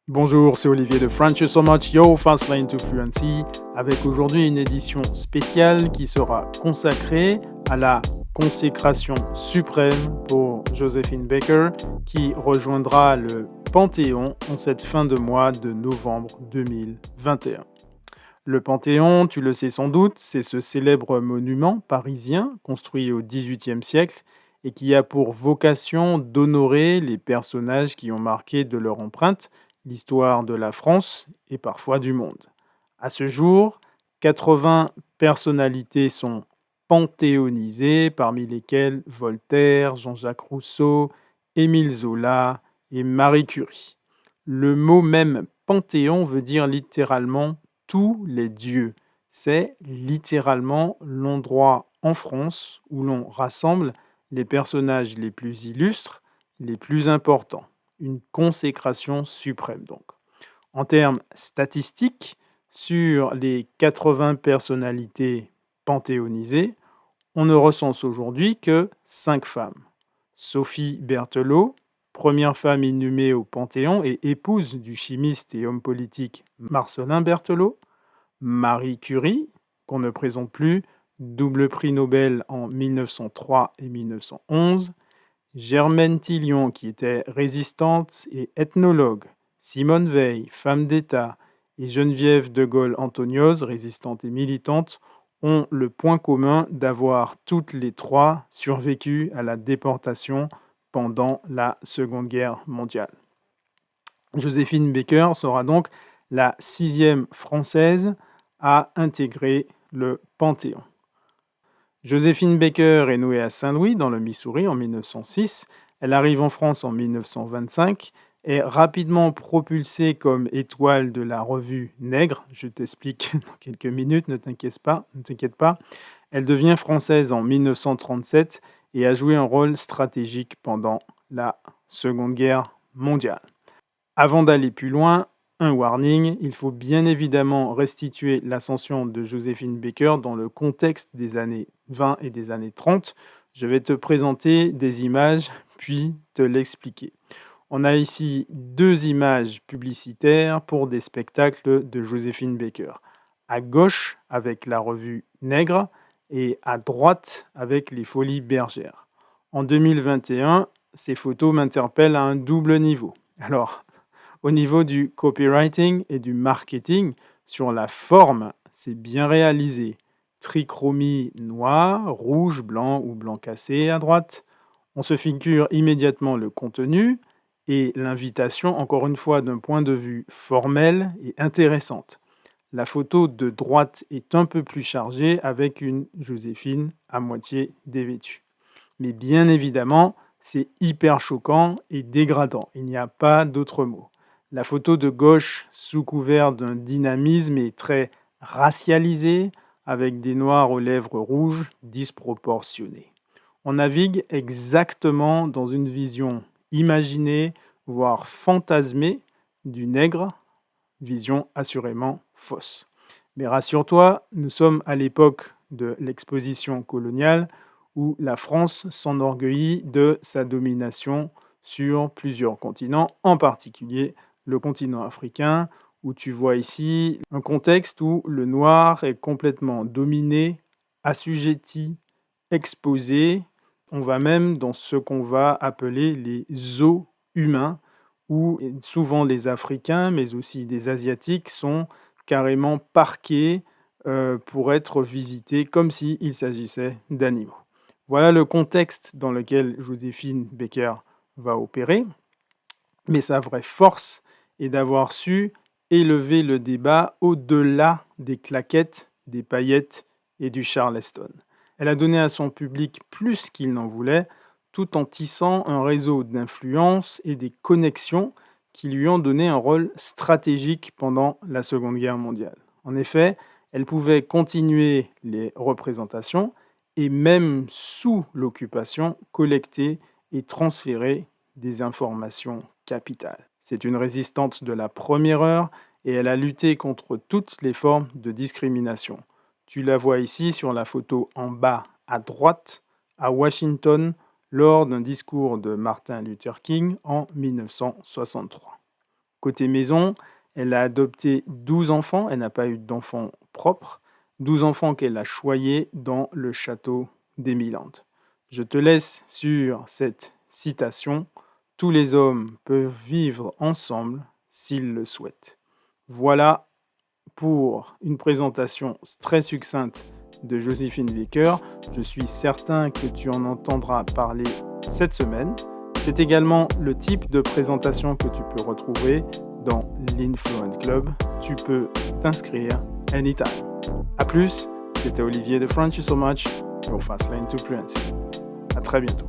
Bonjour, c'est Olivier de French You So Much, Yo Fast Lane to Fluency, avec aujourd'hui une édition spéciale qui sera consacrée à la consécration suprême pour Josephine Baker, qui rejoindra le Panthéon en cette fin de mois de novembre 2021. Le Panthéon, tu le sais sans doute, c'est ce célèbre monument parisien construit au XVIIIe siècle et qui a pour vocation d'honorer les personnages qui ont marqué de leur empreinte l'histoire de la France et parfois du monde. À ce jour, 80 personnalités sont panthéonisées, parmi lesquelles Voltaire, Jean-Jacques Rousseau, Émile Zola et Marie Curie. Le mot même panthéon veut dire littéralement tous les dieux. C'est littéralement l'endroit en France où l'on rassemble les personnages les plus illustres, les plus importants. Une consécration suprême donc. En termes statistiques, sur les 80 personnalités panthéonisées, on ne recense aujourd'hui que 5 femmes. Sophie Berthelot, première femme inhumée au Panthéon et épouse du chimiste et homme politique Marcellin Berthelot. Marie Curie, qu'on ne présente plus, double prix Nobel en 1903 et 1911. Germaine Tillion, qui était résistante et ethnologue. Simone Veil, femme d'État. Et Geneviève de Gaulle-Antoniose, résistante et militante, ont le point commun d'avoir toutes les trois survécu à la déportation pendant la Seconde Guerre mondiale. Joséphine Baker sera donc la 6e Française à intégrer le Panthéon. Joséphine Baker est née à Saint-Louis, dans le Missouri, en 1906. Elle arrive en France en 1925, est rapidement propulsée comme étoile de la revue Nègre. Je t'explique dans quelques minutes, ne t'inquiète pas. Elle devient française en 1937 et a joué un rôle stratégique pendant la Seconde Guerre mondiale. Avant d'aller plus loin, un warning, il faut bien évidemment restituer l'ascension de Joséphine Baker dans le contexte des années 20 et des années 30. Je vais te présenter des images, puis te l'expliquer. On a ici 2 images publicitaires pour des spectacles de Joséphine Baker. À gauche, avec la revue Nègre, et à droite, avec les Folies Bergères. En 2021, ces photos m'interpellent à un double niveau. Alors, au niveau du copywriting et du marketing, sur la forme, c'est bien réalisé. Trichromie noir, rouge, blanc ou blanc cassé à droite. On se figure immédiatement le contenu et l'invitation, encore une fois d'un point de vue formel et intéressante. La photo de droite est un peu plus chargée avec une Joséphine à moitié dévêtue. Mais bien évidemment, c'est hyper choquant et dégradant. Il n'y a pas d'autre mot. La photo de gauche, sous couvert d'un dynamisme, est très racialisée, avec des noirs aux lèvres rouges disproportionnés. On navigue exactement dans une vision imaginée, voire fantasmée, du nègre, vision assurément fausse. Mais rassure-toi, nous sommes à l'époque de l'exposition coloniale, où la France s'enorgueillit de sa domination sur plusieurs continents, en particulier le continent africain, où tu vois ici un contexte où le noir est complètement dominé, assujetti, exposé. On va même dans ce qu'on va appeler les zoos humains, où souvent les Africains, mais aussi des Asiatiques, sont carrément parqués pour être visités comme s'il s'agissait d'animaux. Voilà le contexte dans lequel Joséphine Baker va opérer, mais sa vraie force est d'avoir su élever le débat au-delà des claquettes, des paillettes et du Charleston. Elle a donné à son public plus qu'il n'en voulait, tout en tissant un réseau d'influence et des connexions qui lui ont donné un rôle stratégique pendant la Seconde Guerre mondiale. En effet, elle pouvait continuer les représentations et même sous l'occupation, collecter et transférer des informations capitales. C'est une résistante de la première heure et elle a lutté contre toutes les formes de discrimination. Tu la vois ici sur la photo en bas à droite, à Washington, lors d'un discours de Martin Luther King en 1963. Côté maison, elle a adopté 12 enfants, elle n'a pas eu d'enfants propres, 12 enfants qu'elle a choyés dans le château d'Emiland. Je te laisse sur cette citation. Tous les hommes peuvent vivre ensemble s'ils le souhaitent. Voilà pour une présentation très succincte de Joséphine Baker. Je suis certain que tu en entendras parler cette semaine. C'est également le type de présentation que tu peux retrouver dans l'Influent Club. Tu peux t'inscrire anytime. A plus, c'était Olivier de Thank You So Much, your fast lane to fluency. À très bientôt.